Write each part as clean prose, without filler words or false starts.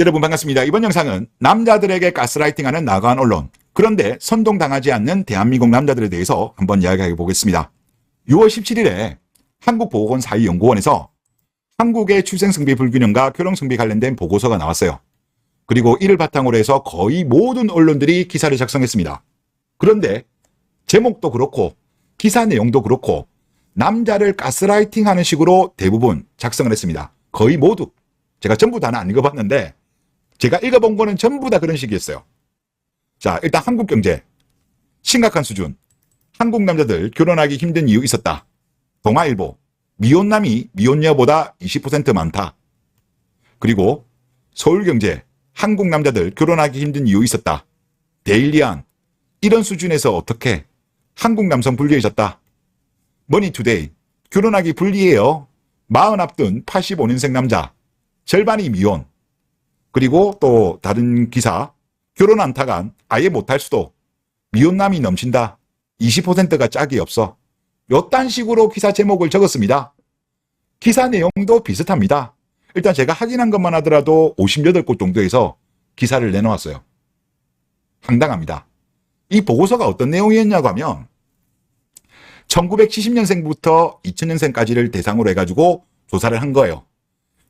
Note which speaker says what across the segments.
Speaker 1: 여러분 반갑습니다. 이번 영상은 남자들에게 가스라이팅하는 나가한 언론, 그런데 선동당하지 않는 대한민국 남자들에 대해서 한번 이야기해 보겠습니다. 6월 17일에 한국보건사회연구원에서 한국의 출생성비 불균형과 결혼성비 관련된 보고서가 나왔어요. 그리고 이를 바탕으로 해서 거의 모든 언론들이 기사를 작성했습니다. 그런데 제목도 그렇고 기사 내용도 그렇고 남자를 가스라이팅하는 식으로 대부분 작성을 했습니다. 거의 모두. 제가 전부 다는 안 읽어봤는데 제가 읽어본 거는 전부 다 그런 식이었어요. 자, 일단 한국경제. 심각한 수준. 한국 남자들 결혼하기 힘든 이유 있었다. 동아일보. 미혼남이 미혼녀보다 20% 많다. 그리고 서울경제. 한국 남자들 결혼하기 힘든 이유 있었다. 데일리안. 이런 수준에서 어떻게 한국 남성 불리해졌다. 머니투데이. 결혼하기 불리해요. 40 앞둔 85년생 남자. 절반이 미혼. 그리고 또 다른 기사, 결혼 안타간 아예 못할 수도, 미혼남이 넘친다, 20%가 짝이 없어. 요딴 식으로 기사 제목을 적었습니다. 기사 내용도 비슷합니다. 일단 제가 확인한 것만 하더라도 58곳 정도에서 기사를 내놓았어요. 황당합니다. 이 보고서가 어떤 내용이었냐고 하면 1970년생부터 2000년생까지를 대상으로 해가지고 조사를 한 거예요.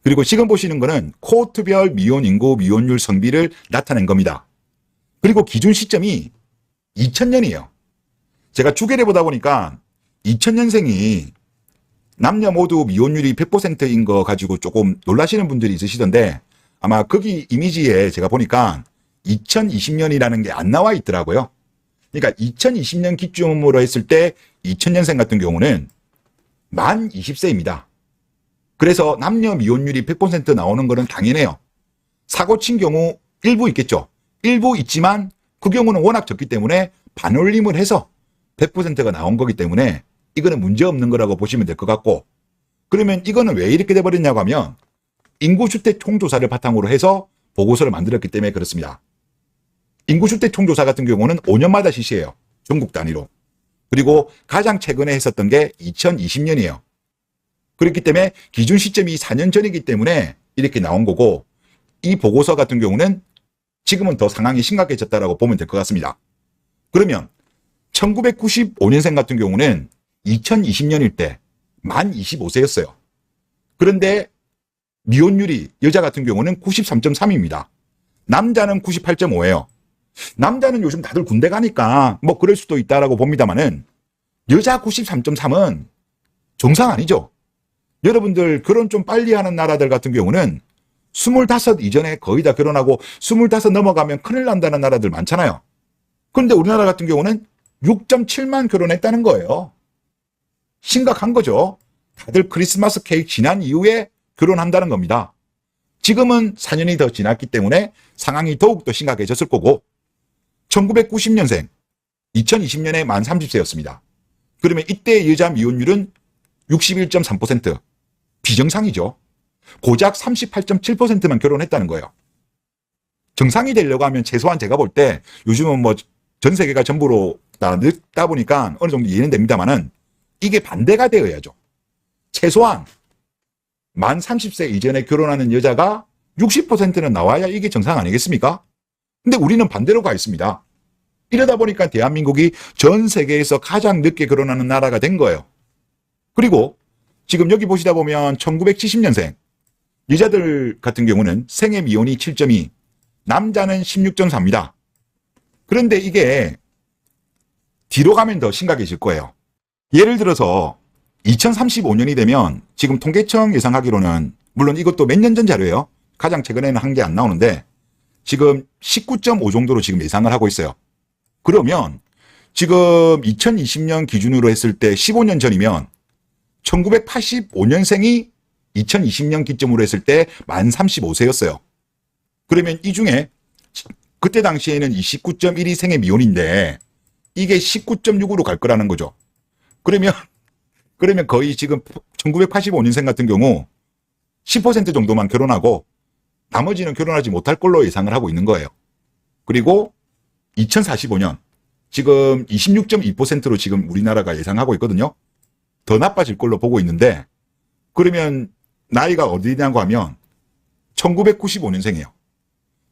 Speaker 1: 그리고 지금 보시는 거는 코호트별 미혼 인구, 미혼율 성비를 나타낸 겁니다. 그리고 기준 시점이 2000년이에요. 제가 주계를 보다 보니까 2000년생이 남녀 모두 미혼율이 100%인 거 가지고 조금 놀라시는 분들이 있으시던데 아마 거기 이미지에 제가 보니까 2020년이라는 게 안 나와 있더라고요. 그러니까 2020년 기준으로 했을 때 2000년생 같은 경우는 만 20세입니다. 그래서 남녀 미혼율이 100% 나오는 거는 당연해요. 사고 친 경우 일부 있겠죠. 일부 있지만 그 경우는 워낙 적기 때문에 반올림을 해서 100%가 나온 거기 때문에 이거는 문제없는 거라고 보시면 될 것 같고, 그러면 이거는 왜 이렇게 돼버렸냐고 하면 인구주택 총조사를 바탕으로 해서 보고서를 만들었기 때문에 그렇습니다. 인구주택 총조사 같은 경우는 5년마다 실시해요. 전국 단위로. 그리고 가장 최근에 했었던 게 2020년이에요. 그렇기 때문에 기준 시점이 4년 전이기 때문에 이렇게 나온 거고, 이 보고서 같은 경우는 지금은 더 상황이 심각해졌다라고 보면 될 것 같습니다. 그러면 1995년생 같은 경우는 2020년일 때 만 25세였어요. 그런데 미혼율이 여자 같은 경우는 93.3입니다. 남자는 98.5예요. 남자는 요즘 다들 군대 가니까 뭐 그럴 수도 있다라고 봅니다만은 여자 93.3은 정상 아니죠. 여러분들 결혼 좀 빨리 하는 나라들 같은 경우는 25 이전에 거의 다 결혼하고 25 넘어가면 큰일 난다는 나라들 많잖아요. 그런데 우리나라 같은 경우는 6.7만 결혼했다는 거예요. 심각한 거죠. 다들 크리스마스 케이크 지난 이후에 결혼한다는 겁니다. 지금은 4년이 더 지났기 때문에 상황이 더욱더 심각해졌을 거고, 1990년생 2020년에 만 30세였습니다. 그러면 이때 여자 미혼율은 61.3%. 비정상이죠. 고작 38.7%만 결혼했다는 거예요. 정상이 되려고 하면 최소한 제가 볼 때 요즘은 뭐 전 세계가 전부로 다 늦다 보니까 어느 정도 이해는 됩니다만은 이게 반대가 되어야죠. 최소한 만 30세 이전에 결혼하는 여자가 60%는 나와야 이게 정상 아니겠습니까? 근데 우리는 반대로 가 있습니다. 이러다 보니까 대한민국이 전 세계에서 가장 늦게 결혼하는 나라가 된 거예요. 그리고 지금 여기 보시다 보면 1970년생 여자들 같은 경우는 생애 미혼이 7.2, 남자는 16.4입니다. 그런데 이게 뒤로 가면 더 심각해질 거예요. 예를 들어서 2035년이 되면 지금 통계청 예상하기로는, 물론 이것도 몇 년 전 자료예요. 가장 최근에는 한 게 안 나오는데 지금 19.5 정도로 지금 예상을 하고 있어요. 그러면 지금 2020년 기준으로 했을 때 15년 전이면 1985년생이 2020년 기점으로 했을 때 만 35세였어요. 그러면 이 중에 그때 당시에는 29.1이 생애 미혼인데 이게 19.6으로 갈 거라는 거죠. 그러면 거의 지금 1985년생 같은 경우 10% 정도만 결혼하고 나머지는 결혼하지 못할 걸로 예상을 하고 있는 거예요. 그리고 2045년 지금 26.2%로 지금 우리나라가 예상하고 있거든요. 더 나빠질 걸로 보고 있는데, 그러면 나이가 어디냐고 하면 1995년생이에요.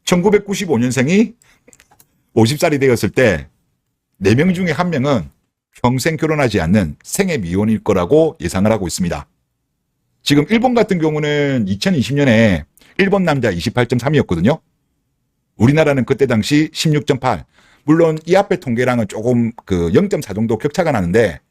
Speaker 1: 1995년생이 50살이 되었을 때 4명 중에 1명은 평생 결혼하지 않는 생애 미혼일 거라고 예상을 하고 있습니다. 지금 일본 같은 경우는 2020년에 일본 남자 28.3이었거든요. 우리나라는 그때 당시 16.8. 물론 이 앞에 통계랑은 조금 0.4 정도 격차가 나는데,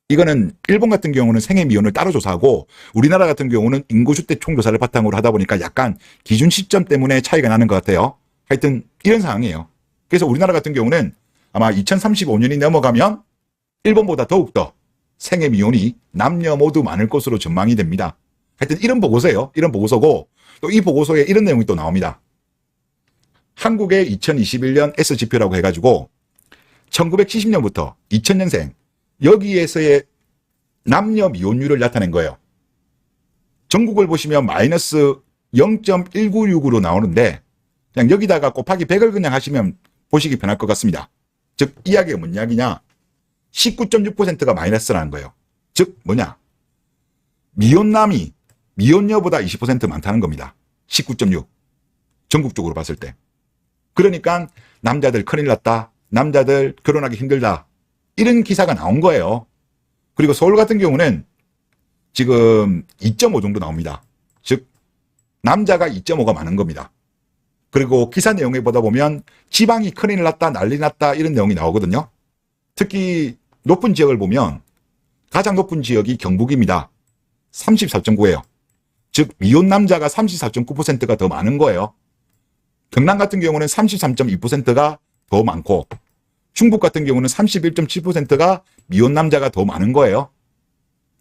Speaker 1: 이거는 일본 같은 경우는 생애 미혼을 따로 조사하고 우리나라 같은 경우는 인구수대 총조사를 바탕으로 하다 보니까 약간 기준 시점 때문에 차이가 나는 것 같아요. 하여튼 이런 상황이에요. 그래서 우리나라 같은 경우는 아마 2035년이 넘어가면 일본보다 더욱더 생애 미혼이 남녀 모두 많을 것으로 전망이 됩니다. 하여튼 이런 보고서예요. 이런 보고서고, 또 이 보고서에 이런 내용이 또 나옵니다. 한국의 2021년 S지표라고 해가지고 1970년부터 2000년생 여기에서의 남녀 미혼율을 나타낸 거예요. 전국을 보시면 마이너스 0.196으로 나오는데, 그냥 여기다가 곱하기 100을 그냥 하시면 보시기 편할 것 같습니다. 즉 이야기가 뭔 이야기냐, 19.6%가 마이너스라는 거예요. 즉 뭐냐, 미혼남이 미혼녀보다 20% 많다는 겁니다. 19.6, 전국적으로 봤을 때. 그러니까 남자들 큰일 났다, 남자들 결혼하기 힘들다, 이런 기사가 나온 거예요. 그리고 서울 같은 경우는 지금 2.5 정도 나옵니다. 즉 남자가 2.5가 많은 겁니다. 그리고 기사 내용에 보다 보면 지방이 큰일 났다, 난리 났다, 이런 내용이 나오거든요. 특히 높은 지역을 보면 가장 높은 지역이 경북입니다. 34.9예요. 즉 미혼 남자가 34.9%가 더 많은 거예요. 경남 같은 경우는 33.2%가 더 많고, 충북 같은 경우는 31.7%가 미혼 남자가 더 많은 거예요.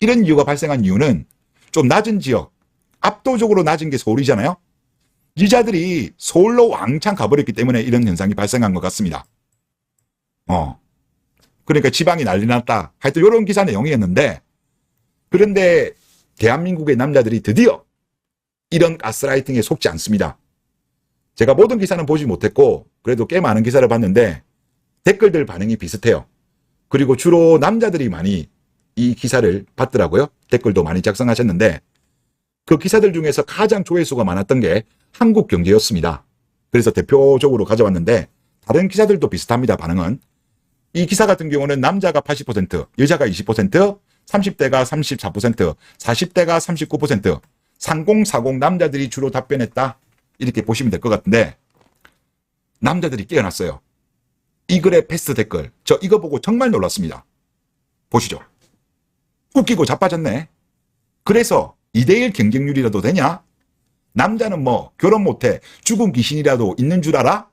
Speaker 1: 이런 이유가 발생한 이유는 좀 낮은 지역, 압도적으로 낮은 게 서울이잖아요. 여자들이 서울로 왕창 가버렸기 때문에 이런 현상이 발생한 것 같습니다. 그러니까 지방이 난리 났다, 하여튼 이런 기사 내용이었는데, 그런데 대한민국의 남자들이 드디어 이런 가스라이팅에 속지 않습니다. 제가 모든 기사는 보지 못했고 그래도 꽤 많은 기사를 봤는데 댓글들 반응이 비슷해요. 그리고 주로 남자들이 많이 이 기사를 봤더라고요. 댓글도 많이 작성하셨는데 그 기사들 중에서 가장 조회수가 많았던 게 한국경제였습니다. 그래서 대표적으로 가져왔는데 다른 기사들도 비슷합니다. 반응은. 이 기사 같은 경우는 남자가 80%, 여자가 20%, 30대가 34%, 40대가 39%, 3040 남자들이 주로 답변했다, 이렇게 보시면 될 것 같은데, 남자들이 깨어났어요. 이 글의 패스트 댓글, 저 이거 보고 정말 놀랐습니다. 보시죠. 웃기고 자빠졌네. 그래서 2대1 경쟁률이라도 되냐? 남자는 뭐 결혼 못해 죽은 귀신이라도 있는 줄 알아?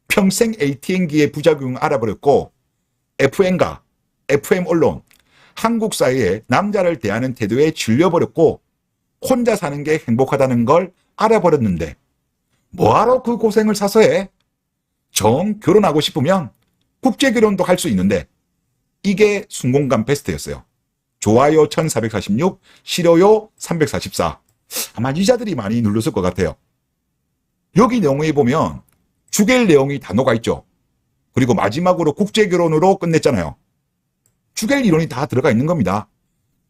Speaker 1: 평생 ATM기의 부작용 알아버렸고 FM과 FM 언론, 한국 사회에 남자를 대하는 태도에 질려버렸고 혼자 사는 게 행복하다는 걸 알아버렸는데 뭐하러 그 고생을 사서 해? 정 결혼하고 싶으면 국제결혼도 할 수 있는데. 이게 순공감 베스트였어요. 좋아요 1446, 싫어요 344. 아마 여자들이 많이 눌렀을 것 같아요. 여기 내용에 보면 죽일 내용이 다 녹아있죠. 그리고 마지막으로 국제결혼으로 끝냈잖아요. 죽일 이론이 다 들어가 있는 겁니다.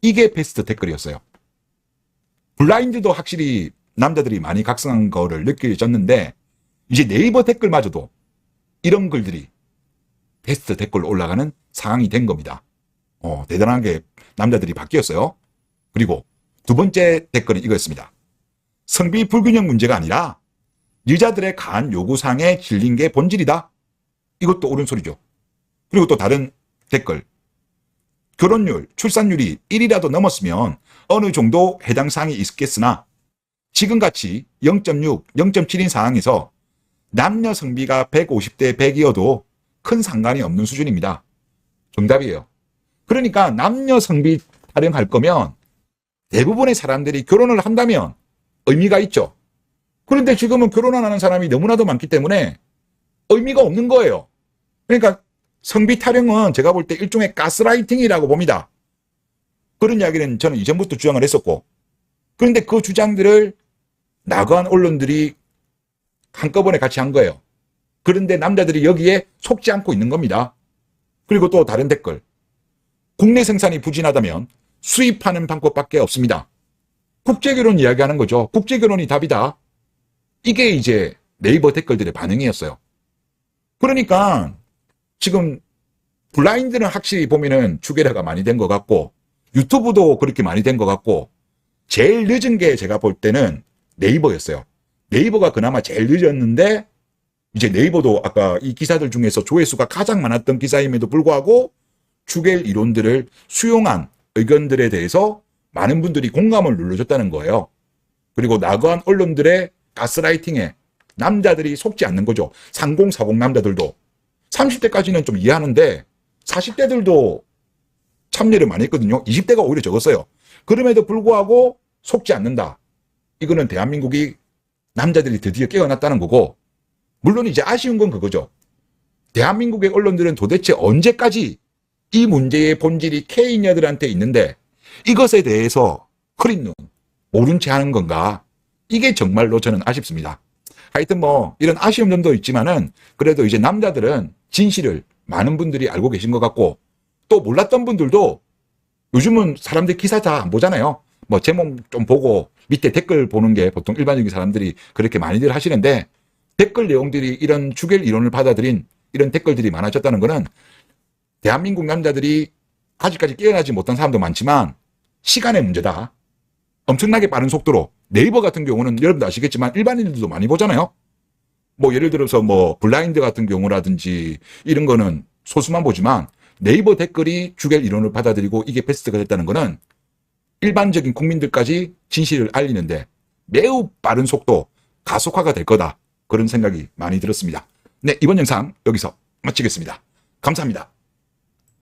Speaker 1: 이게 베스트 댓글이었어요. 블라인드도 확실히 남자들이 많이 각성한 거를 느껴졌는데 이제 네이버 댓글마저도 이런 글들이 베스트 댓글로 올라가는 상황이 된 겁니다. 대단하게 남자들이 바뀌었어요. 그리고 두 번째 댓글은 이거였습니다. 성비 불균형 문제가 아니라 여자들의 강한 요구사항에 질린 게 본질이다. 이것도 옳은 소리죠. 그리고 또 다른 댓글. 결혼율, 출산율이 1이라도 넘었으면 어느 정도 해당 사항이 있겠으나 지금같이 0.6, 0.7인 상황에서 남녀 성비가 150대 100이어도 큰 상관이 없는 수준입니다. 정답이에요. 그러니까 남녀 성비 타령할 거면 대부분의 사람들이 결혼을 한다면 의미가 있죠. 그런데 지금은 결혼 안 하는 사람이 너무나도 많기 때문에 의미가 없는 거예요. 그러니까 성비 타령은 제가 볼 때 일종의 가스라이팅이라고 봅니다. 그런 이야기는 저는 이전부터 주장을 했었고, 그런데 그 주장들을 나간 언론들이 한꺼번에 같이 한 거예요. 그런데 남자들이 여기에 속지 않고 있는 겁니다. 그리고 또 다른 댓글. 국내 생산이 부진하다면 수입하는 방법밖에 없습니다. 국제결혼 이야기하는 거죠. 국제결혼이 답이다. 이게 이제 네이버 댓글들의 반응이었어요. 그러니까 지금 블라인드는 확실히 보면은 추계라가 많이 된 것 같고 유튜브도 그렇게 많이 된 것 같고 제일 늦은 게 제가 볼 때는 네이버였어요. 네이버가 그나마 제일 늦었는데 이제 네이버도 아까 이 기사들 중에서 조회수가 가장 많았던 기사임에도 불구하고 추계 이론들을 수용한 의견들에 대해서 많은 분들이 공감을 눌러줬다는 거예요. 그리고 나간 언론들의 가스라이팅에 남자들이 속지 않는 거죠. 3040 남자들도 30대까지는 좀 이해하는데 40대들도 참여를 많이 했거든요. 20대가 오히려 적었어요. 그럼에도 불구하고 속지 않는다. 이거는 대한민국이 남자들이 드디어 깨어났다는 거고, 물론 이제 아쉬운 건 그거죠. 대한민국의 언론들은 도대체 언제까지 이 문제의 본질이 K녀들한테 있는데 이것에 대해서 흐린 눈, 모른 채 하는 건가? 이게 정말로 저는 아쉽습니다. 하여튼 뭐 이런 아쉬운 점도 있지만은 그래도 이제 남자들은 진실을 많은 분들이 알고 계신 것 같고, 또 몰랐던 분들도 요즘은 사람들이 기사 다 안 보잖아요. 뭐 제목 좀 보고 밑에 댓글 보는 게 보통 일반적인 사람들이 그렇게 많이들 하시는데, 댓글 내용들이 이런 추계 이론을 받아들인 이런 댓글들이 많아졌다는 거는 대한민국 남자들이 아직까지 깨어나지 못한 사람도 많지만 시간의 문제다. 엄청나게 빠른 속도로 네이버 같은 경우는 여러분도 아시겠지만 일반인들도 많이 보잖아요. 뭐 예를 들어서 뭐 블라인드 같은 경우라든지 이런 거는 소수만 보지만 네이버 댓글이 추계 이론을 받아들이고 이게 베스트가 됐다는 거는 일반적인 국민들까지 진실을 알리는데 매우 빠른 속도, 가속화가 될 거다. 그런 생각이 많이 들었습니다. 네, 이번 영상 여기서 마치겠습니다. 감사합니다.